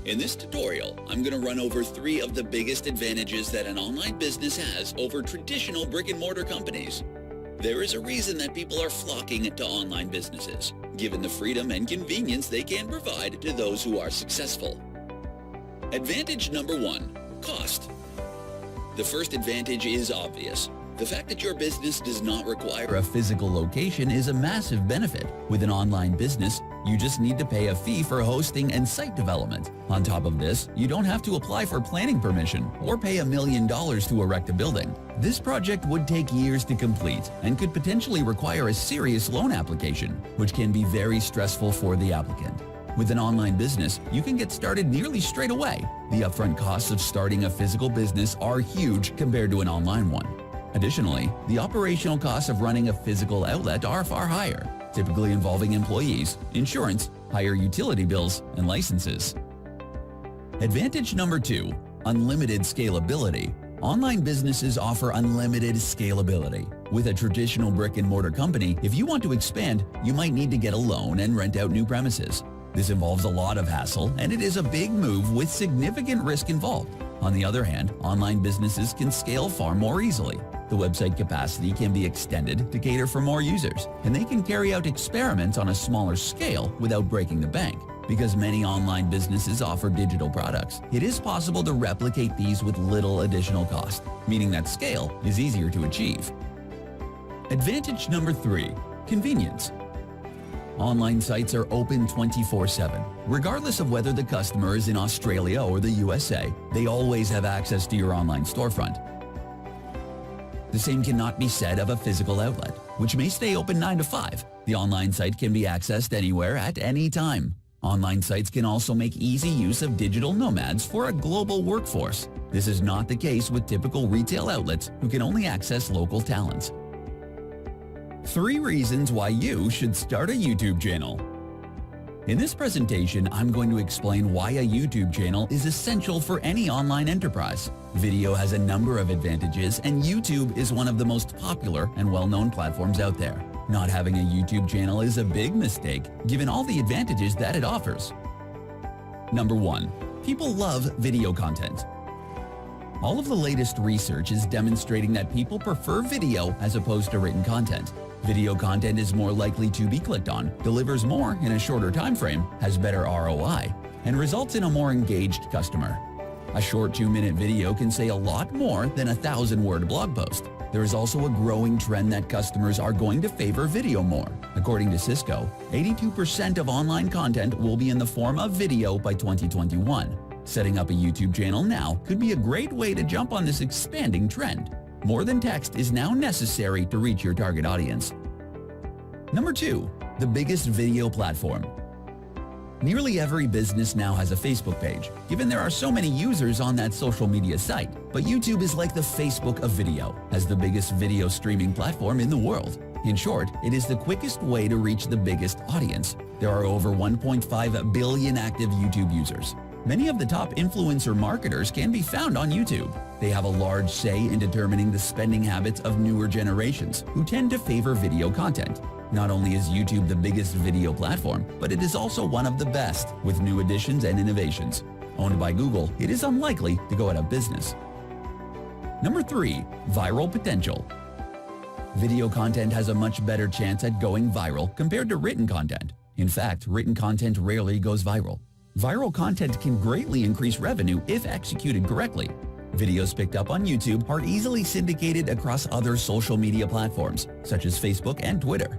In this tutorial, I'm going to run over 3 of the biggest advantages that an online business has over traditional brick-and-mortar companies. There is a reason that people are flocking to online businesses, given the freedom and convenience they can provide to those who are successful. Advantage number 1, cost. The first advantage is obvious. The fact that your business does not require a physical location is a massive benefit. With an online business, you just need to pay a fee for hosting and site development. On top of this, you don't have to apply for planning permission or pay $1 million to erect a building. This project would take years to complete and could potentially require a serious loan application, which can be very stressful for the applicant. With an online business, you can get started nearly straight away. The upfront costs of starting a physical business are huge compared to an online one. Additionally, the operational costs of running a physical outlet are far higher, typically involving employees, insurance, higher utility bills, and licenses. Advantage number 2, unlimited scalability. Online businesses offer unlimited scalability. With a traditional brick-and-mortar company, if you want to expand, you might need to get a loan and rent out new premises. This involves a lot of hassle, and it is a big move with significant risk involved. On the other hand, online businesses can scale far more easily. The website capacity can be extended to cater for more users, and they can carry out experiments on a smaller scale without breaking the bank. Because many online businesses offer digital products, it is possible to replicate these with little additional cost, meaning that scale is easier to achieve. Advantage number 3, convenience. Online sites are open 24/7. Regardless of whether the customer is in Australia or the USA, they always have access to your online storefront. The same cannot be said of a physical outlet, which may stay open 9 to 5. The online site can be accessed anywhere at any time. Online sites can also make easy use of digital nomads for a global workforce. This is not the case with typical retail outlets who can only access local talents. 3 reasons why you should start a YouTube channel. In this presentation, I'm going to explain why a YouTube channel is essential for any online enterprise. Video has a number of advantages, and YouTube is one of the most popular and well-known platforms out there. Not having a YouTube channel is a big mistake, given all the advantages that it offers. Number 1. People love video content. All of the latest research is demonstrating that people prefer video as opposed to written content. Video content is more likely to be clicked on, delivers more in a shorter time frame, has better ROI, and results in a more engaged customer. A short 2-minute video can say a lot more than a 1,000-word blog post. There is also a growing trend that customers are going to favor video more. According to Cisco, 82% of online content will be in the form of video by 2021. Setting up a YouTube channel now could be a great way to jump on this expanding trend. More than text is now necessary to reach your target audience. Number 2, the biggest video platform. Nearly every business now has a Facebook page, given there are so many users on that social media site. But YouTube is like the Facebook of video, as the biggest video streaming platform in the world. In short, it is the quickest way to reach the biggest audience. There are over 1.5 billion active YouTube users. Many of the top influencer marketers can be found on YouTube. They have a large say in determining the spending habits of newer generations, who tend to favor video content. Not only is YouTube the biggest video platform, but it is also one of the best, with new additions and innovations. Owned by Google, it is unlikely to go out of business. Number 3, viral potential. Video content has a much better chance at going viral compared to written content. In fact, written content rarely goes viral. Viral content can greatly increase revenue if executed correctly. Videos picked up on YouTube are easily syndicated across other social media platforms, such as Facebook and Twitter.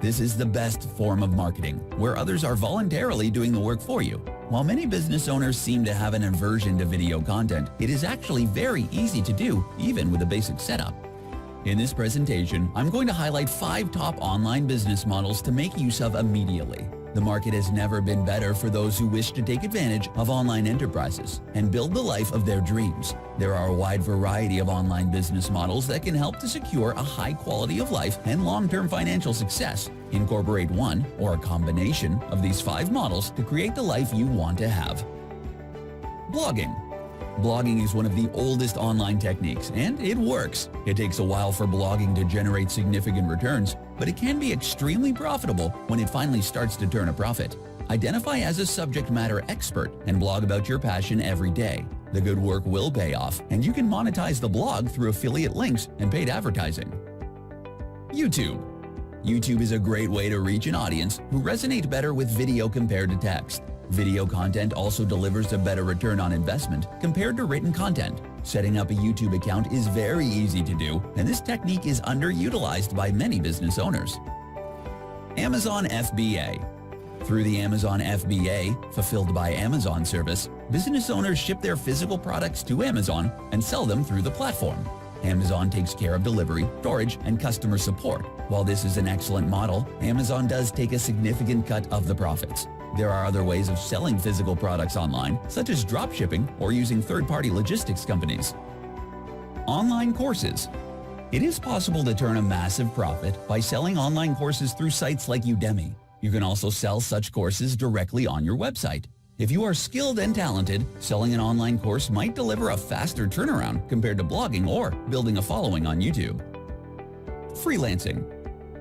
This is the best form of marketing, where others are voluntarily doing the work for you. While many business owners seem to have an aversion to video content, it is actually very easy to do, even with a basic setup. In this presentation, I'm going to highlight 5 top online business models to make use of immediately. The market has never been better for those who wish to take advantage of online enterprises and build the life of their dreams. There are a wide variety of online business models that can help to secure a high quality of life and long-term financial success. Incorporate one or a combination of these 5 models to create the life you want to have. Blogging. Blogging is one of the oldest online techniques, and it works. It takes a while for blogging to generate significant returns, but it can be extremely profitable when it finally starts to turn a profit. Identify as a subject matter expert and blog about your passion every day. The good work will pay off, and you can monetize the blog through affiliate links and paid advertising. YouTube. YouTube is a great way to reach an audience who resonate better with video compared to text. Video content also delivers a better return on investment compared to written content. Setting up a YouTube account is very easy to do, and this technique is underutilized by many business owners. Amazon FBA. Through the Amazon FBA, fulfilled by Amazon service, business owners ship their physical products to Amazon and sell them through the platform. Amazon takes care of delivery, storage, and customer support. While this is an excellent model, Amazon does take a significant cut of the profits. There are other ways of selling physical products online, such as dropshipping or using third-party logistics companies. Online courses. It is possible to turn a massive profit by selling online courses through sites like Udemy. You can also sell such courses directly on your website. If you are skilled and talented, selling an online course might deliver a faster turnaround compared to blogging or building a following on YouTube. Freelancing.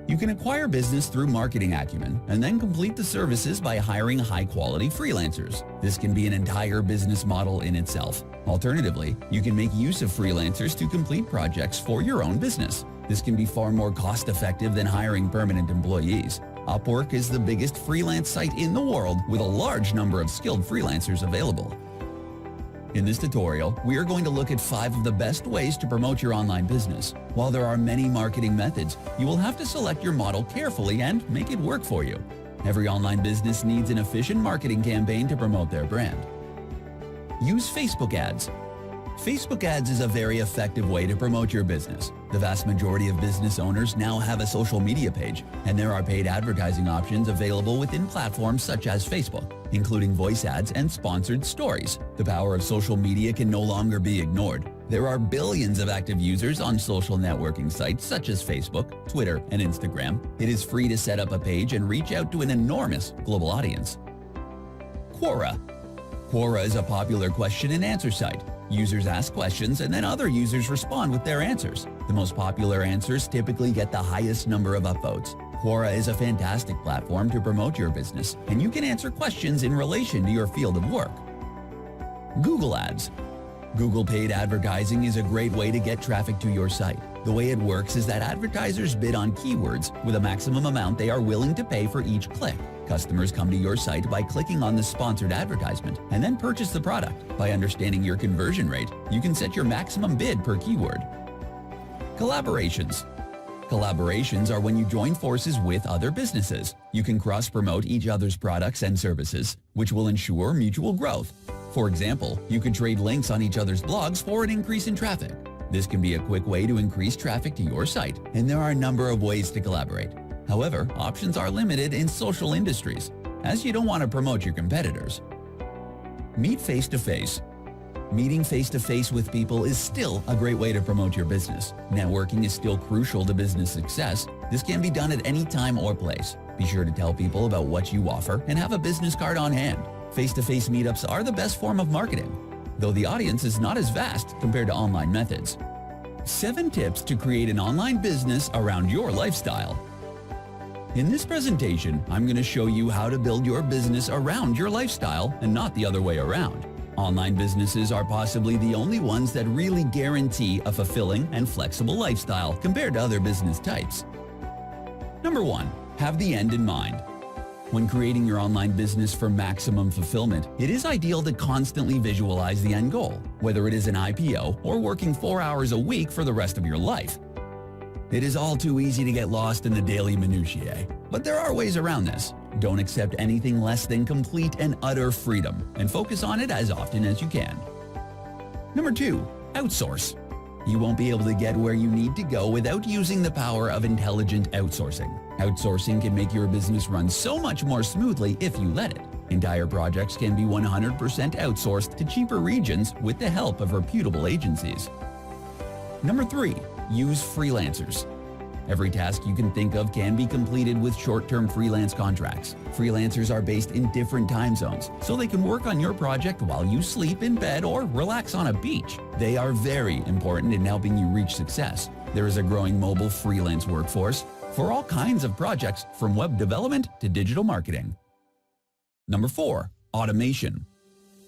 You can acquire business through marketing acumen and then complete the services by hiring high-quality freelancers. This can be an entire business model in itself. Alternatively, you can make use of freelancers to complete projects for your own business. This can be far more cost-effective than hiring permanent employees. Upwork is the biggest freelance site in the world with a large number of skilled freelancers available. In this tutorial, we are going to look at 5 of the best ways to promote your online business. While there are many marketing methods, you will have to select your model carefully and make it work for you. Every online business needs an efficient marketing campaign to promote their brand. Use Facebook ads. Facebook ads is a very effective way to promote your business. The vast majority of business owners now have a social media page, and there are paid advertising options available within platforms such as Facebook, including voice ads and sponsored stories. The power of social media can no longer be ignored. There are billions of active users on social networking sites such as Facebook, Twitter, and Instagram. It is free to set up a page and reach out to an enormous global audience. Quora. Quora is a popular question and answer site. Users ask questions and then other users respond with their answers. The most popular answers typically get the highest number of upvotes. Quora is a fantastic platform to promote your business, and you can answer questions in relation to your field of work. Google Ads. Google paid advertising is a great way to get traffic to your site. The way it works is that advertisers bid on keywords with a maximum amount they are willing to pay for each click. Customers come to your site by clicking on the sponsored advertisement and then purchase the product. By understanding your conversion rate, you can set your maximum bid per keyword. Collaborations. Collaborations are when you join forces with other businesses. You can cross-promote each other's products and services, which will ensure mutual growth. For example, you could trade links on each other's blogs for an increase in traffic. This can be a quick way to increase traffic to your site, and there are a number of ways to collaborate. However, options are limited in social industries, as you don't want to promote your competitors. Meet face-to-face. Meeting face-to-face with people is still a great way to promote your business. Networking is still crucial to business success. This can be done at any time or place. Be sure to tell people about what you offer and have a business card on hand. Face-to-face meetups are the best form of marketing, though the audience is not as vast compared to online methods. 7 tips to create an online business around your lifestyle. In this presentation, I'm going to show you how to build your business around your lifestyle and not the other way around. Online businesses are possibly the only ones that really guarantee a fulfilling and flexible lifestyle compared to other business types. Number 1, have the end in mind. When creating your online business for maximum fulfillment, it is ideal to constantly visualize the end goal, whether it is an IPO or working 4 hours a week for the rest of your life. It is all too easy to get lost in the daily minutiae, but there are ways around this. Don't accept anything less than complete and utter freedom, and focus on it as often as you can. Number 2, outsource. You won't be able to get where you need to go without using the power of intelligent outsourcing. Outsourcing can make your business run so much more smoothly if you let it. Entire projects can be 100% outsourced to cheaper regions with the help of reputable agencies. Number 3, use freelancers. Every task you can think of can be completed with short-term freelance contracts. Freelancers are based in different time zones, so they can work on your project while you sleep in bed or relax on a beach. They are very important in helping you reach success. There is a growing mobile freelance workforce for all kinds of projects, from web development to digital marketing. Number 4, automation.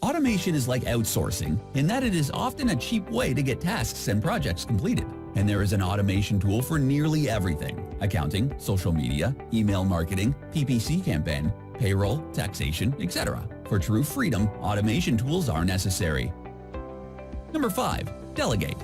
Automation is like outsourcing in that it is often a cheap way to get tasks and projects completed. And there is an automation tool for nearly everything: accounting, social media, email marketing, PPC campaign, payroll, taxation, etc. For true freedom, automation tools are necessary. Number 5, delegate.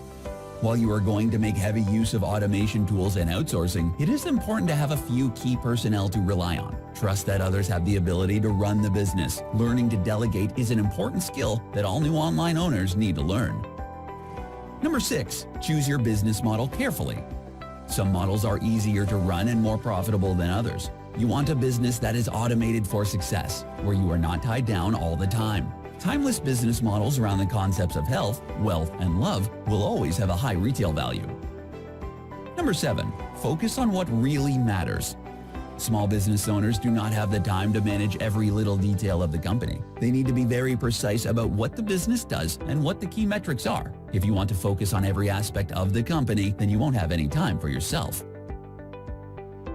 While you are going to make heavy use of automation tools and outsourcing, it is important to have a few key personnel to rely on. Trust that others have the ability to run the business. Learning to delegate is an important skill that all new online owners need to learn. Number 6, choose your business model carefully. Some models are easier to run and more profitable than others. You want a business that is automated for success, where you are not tied down all the time. Timeless business models around the concepts of health, wealth, and love will always have a high retail value. Number 7, focus on what really matters. Small business owners do not have the time to manage every little detail of the company. They need to be very precise about what the business does and what the key metrics are. If you want to focus on every aspect of the company, then you won't have any time for yourself.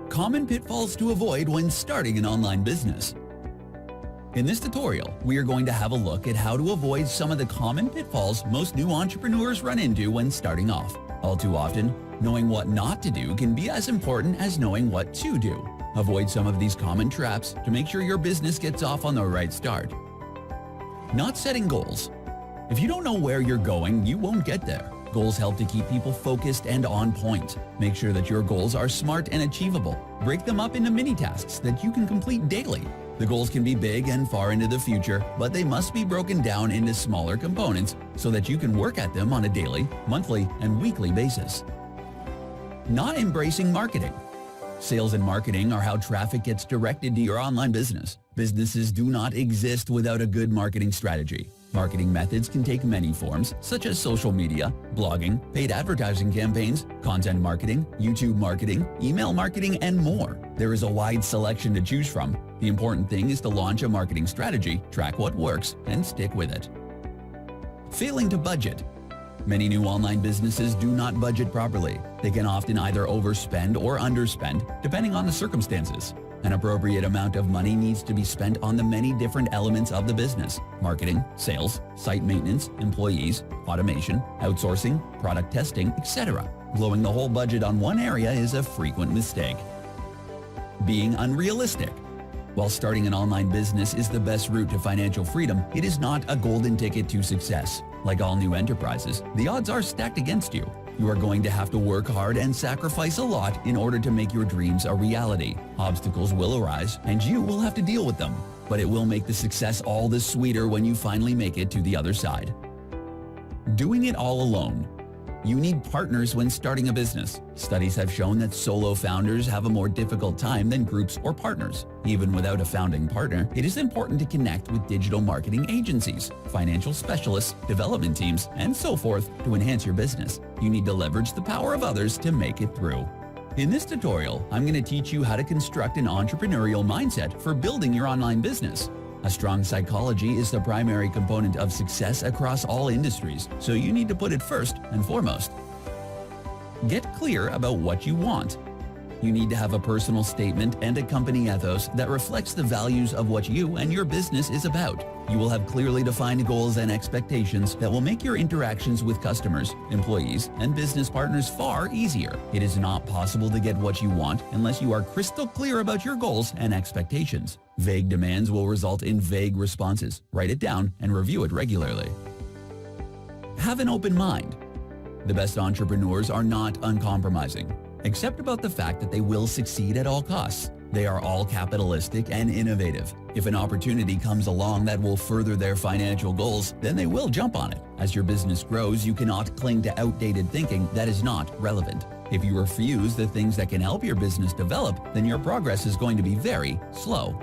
Common pitfalls to avoid when starting an online business. In this tutorial, we are going to have a look at how to avoid some of the common pitfalls most new entrepreneurs run into when starting off. All too often, knowing what not to do can be as important as knowing what to do. Avoid some of these common traps to make sure your business gets off on the right start. Not setting goals. If you don't know where you're going, you won't get there. Goals help to keep people focused and on point. Make sure that your goals are smart and achievable. Break them up into mini tasks that you can complete daily. The goals can be big and far into the future, but they must be broken down into smaller components so that you can work at them on a daily, monthly, and weekly basis. Not embracing marketing. Sales and marketing are how traffic gets directed to your online business. Businesses do not exist without a good marketing strategy. Marketing methods can take many forms, such as social media, blogging, paid advertising campaigns, content marketing, YouTube marketing, email marketing, and more. There is a wide selection to choose from. The important thing is to launch a marketing strategy, track what works, and stick with it. Failing to budget. Many new online businesses do not budget properly. They can often either overspend or underspend, depending on the circumstances. An appropriate amount of money needs to be spent on the many different elements of the business: marketing, sales, site maintenance, employees, automation, outsourcing, product testing, etc. Blowing the whole budget on one area is a frequent mistake. Being unrealistic. While starting an online business is the best route to financial freedom, it is not a golden ticket to success. Like all new enterprises, the odds are stacked against you. You are going to have to work hard and sacrifice a lot in order to make your dreams a reality. Obstacles will arise, and you will have to deal with them. But it will make the success all the sweeter when you finally make it to the other side. Doing it all alone. You need partners when starting a business. Studies have shown that solo founders have a more difficult time than groups or partners. Even without a founding partner, it is important to connect with digital marketing agencies, financial specialists, development teams, and so forth to enhance your business. You need to leverage the power of others to make it through. In this tutorial, I'm going to teach you how to construct an entrepreneurial mindset for building your online business. A strong psychology is the primary component of success across all industries, so you need to put it first and foremost. Get clear about what you want. You need to have a personal statement and a company ethos that reflects the values of what you and your business is about. You will have clearly defined goals and expectations that will make your interactions with customers, employees, and business partners far easier. It is not possible to get what you want unless you are crystal clear about your goals and expectations. Vague demands will result in vague responses. Write it down and review it regularly. Have an open mind. The best entrepreneurs are not uncompromising, except about the fact that they will succeed at all costs. They are all capitalistic and innovative. If an opportunity comes along that will further their financial goals, then they will jump on it. As your business grows, you cannot cling to outdated thinking that is not relevant. If you refuse the things that can help your business develop, then your progress is going to be very slow.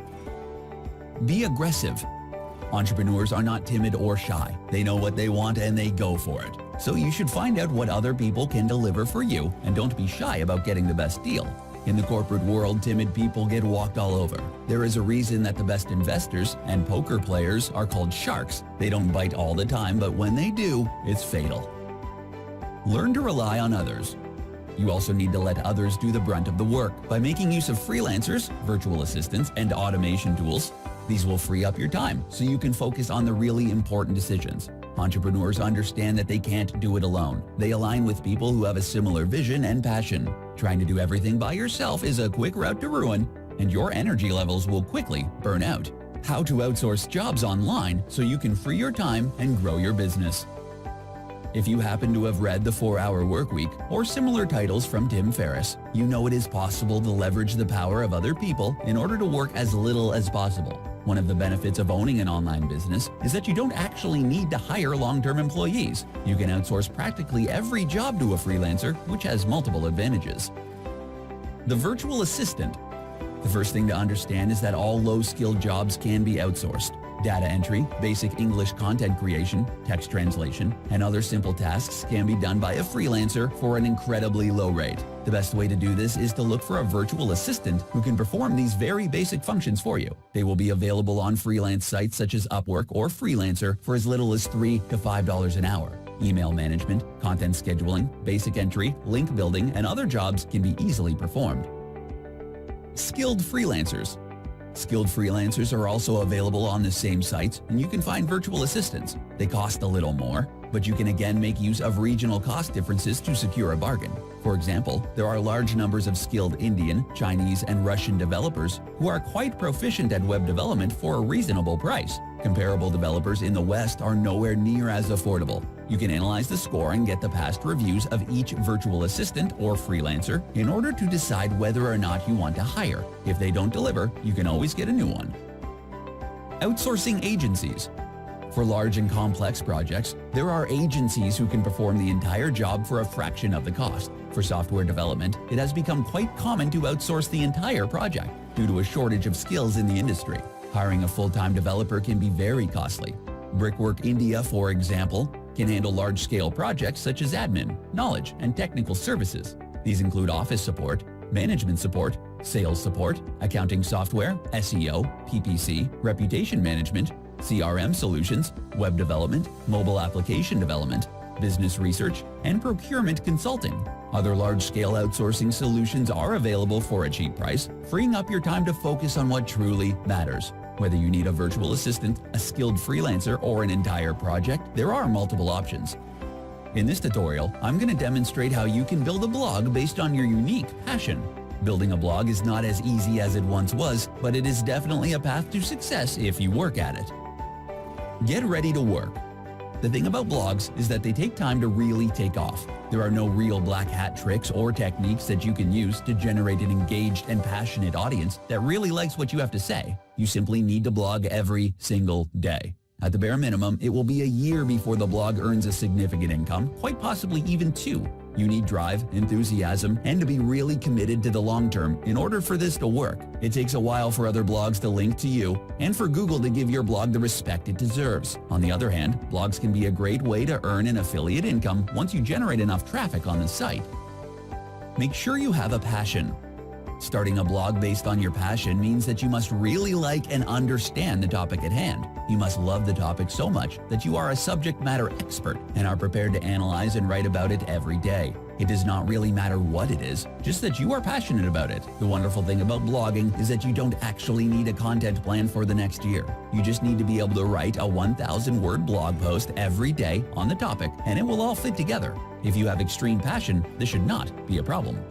Be aggressive. Entrepreneurs are not timid or shy. They know what they want and they go for it. So you should find out what other people can deliver for you and don't be shy about getting the best deal. In the corporate world, timid people get walked all over. There is a reason that the best investors and poker players are called sharks. They don't bite all the time, but when they do, it's fatal. Learn to rely on others. You also need to let others do the brunt of the work by making use of freelancers, virtual assistants, and automation tools. These will free up your time so you can focus on the really important decisions. Entrepreneurs understand that they can't do it alone. They align with people who have a similar vision and passion. Trying to do everything by yourself is a quick route to ruin, and your energy levels will quickly burn out. How to outsource jobs online so you can free your time and grow your business. If you happen to have read The 4-Hour Workweek or similar titles from Tim Ferriss, you know it is possible to leverage the power of other people in order to work as little as possible. One of the benefits of owning an online business is that you don't actually need to hire long-term employees. You can outsource practically every job to a freelancer, which has multiple advantages. The virtual assistant. The first thing to understand is that all low-skilled jobs can be outsourced. Data entry, basic English content creation, text translation, and other simple tasks can be done by a freelancer for an incredibly low rate. The best way to do this is to look for a virtual assistant who can perform these very basic functions for you. They will be available on freelance sites such as Upwork or Freelancer for as little as $3 to $5 an hour. Email management, content scheduling, basic entry, link building, and other jobs can be easily performed. Skilled freelancers. Skilled freelancers are also available on the same sites, and you can find virtual assistants. They cost a little more, but you can again make use of regional cost differences to secure a bargain. For example, there are large numbers of skilled Indian, Chinese, and Russian developers who are quite proficient at web development for a reasonable price. Comparable developers in the West are nowhere near as affordable. You can analyze the score and get the past reviews of each virtual assistant or freelancer in order to decide whether or not you want to hire. If they don't deliver, you can always get a new one. Outsourcing agencies. For large and complex projects, there are agencies who can perform the entire job for a fraction of the cost. For software development, it has become quite common to outsource the entire project due to a shortage of skills in the industry. Hiring a full-time developer can be very costly. Brickwork India, for example, can handle large-scale projects such as admin, knowledge, and technical services. These include office support, management support, sales support, accounting software, SEO, PPC, reputation management, CRM solutions, web development, mobile application development, business research, and procurement consulting. Other large-scale outsourcing solutions are available for a cheap price, freeing up your time to focus on what truly matters. Whether you need a virtual assistant, a skilled freelancer, or an entire project, there are multiple options. In this tutorial, I'm going to demonstrate how you can build a blog based on your unique passion. Building a blog is not as easy as it once was, but it is definitely a path to success if you work at it. Get ready to work. The thing about blogs is that they take time to really take off. There are no real black hat tricks or techniques that you can use to generate an engaged and passionate audience that really likes what you have to say. You simply need to blog every single day. At the bare minimum, it will be a year before the blog earns a significant income, quite possibly even 2. You need drive, enthusiasm, and to be really committed to the long term in order for this to work. It takes a while for other blogs to link to you and for Google to give your blog the respect it deserves. On the other hand, blogs can be a great way to earn an affiliate income once you generate enough traffic on the site. Make sure you have a passion. Starting a blog based on your passion means that you must really like and understand the topic at hand. You must love the topic so much that you are a subject matter expert and are prepared to analyze and write about it every day. It does not really matter what it is, just that you are passionate about it. The wonderful thing about blogging is that you don't actually need a content plan for the next year. You just need to be able to write a 1,000-word blog post every day on the topic, and it will all fit together. If you have extreme passion, this should not be a problem.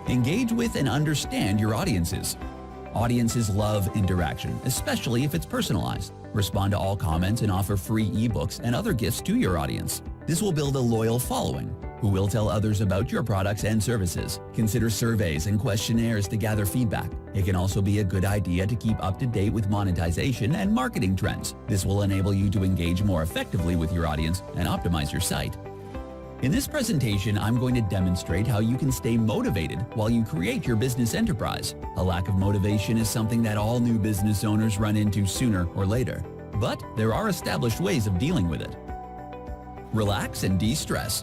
Engage with and understand your audiences. Audiences love interaction, especially if it's personalized. Respond to all comments and offer free ebooks and other gifts to your audience. This will build a loyal following who will tell others about your products and services. Consider surveys and questionnaires to gather feedback. It can also be a good idea to keep up to date with monetization and marketing trends. This will enable you to engage more effectively with your audience and optimize your site. In this presentation, I'm going to demonstrate how you can stay motivated while you create your business enterprise. A lack of motivation is something that all new business owners run into sooner or later, but there are established ways of dealing with it. Relax and de-stress.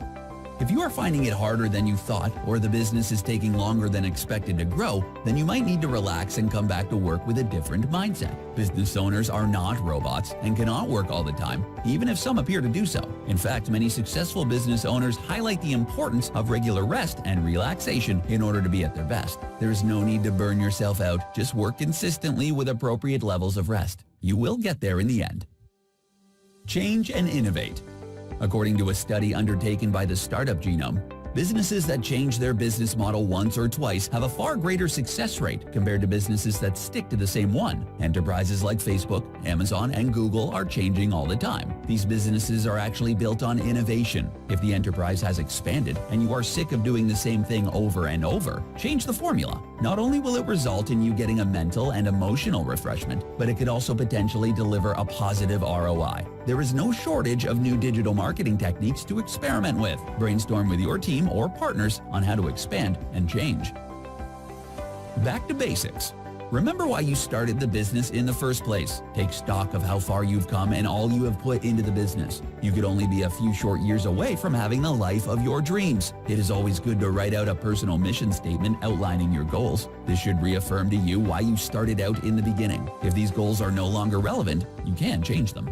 If you are finding it harder than you thought, or the business is taking longer than expected to grow, then you might need to relax and come back to work with a different mindset. Business owners are not robots and cannot work all the time, even if some appear to do so. In fact, many successful business owners highlight the importance of regular rest and relaxation in order to be at their best. There is no need to burn yourself out. Just work consistently with appropriate levels of rest. You will get there in the end. Change and innovate. According to a study undertaken by the Startup Genome, businesses that change their business model once or twice have a far greater success rate compared to businesses that stick to the same one. Enterprises like Facebook, Amazon, and Google are changing all the time. These businesses are actually built on innovation. If the enterprise has expanded and you are sick of doing the same thing over and over, change the formula. Not only will it result in you getting a mental and emotional refreshment, but it could also potentially deliver a positive ROI. There is no shortage of new digital marketing techniques to experiment with. Brainstorm with your team or partners on how to expand and change. Back to basics. Remember why you started the business in the first place. Take stock of how far you've come and all you have put into the business. You could only be a few short years away from having the life of your dreams. It is always good to write out a personal mission statement outlining your goals. This should reaffirm to you why you started out in the beginning. If these goals are no longer relevant, you can change them.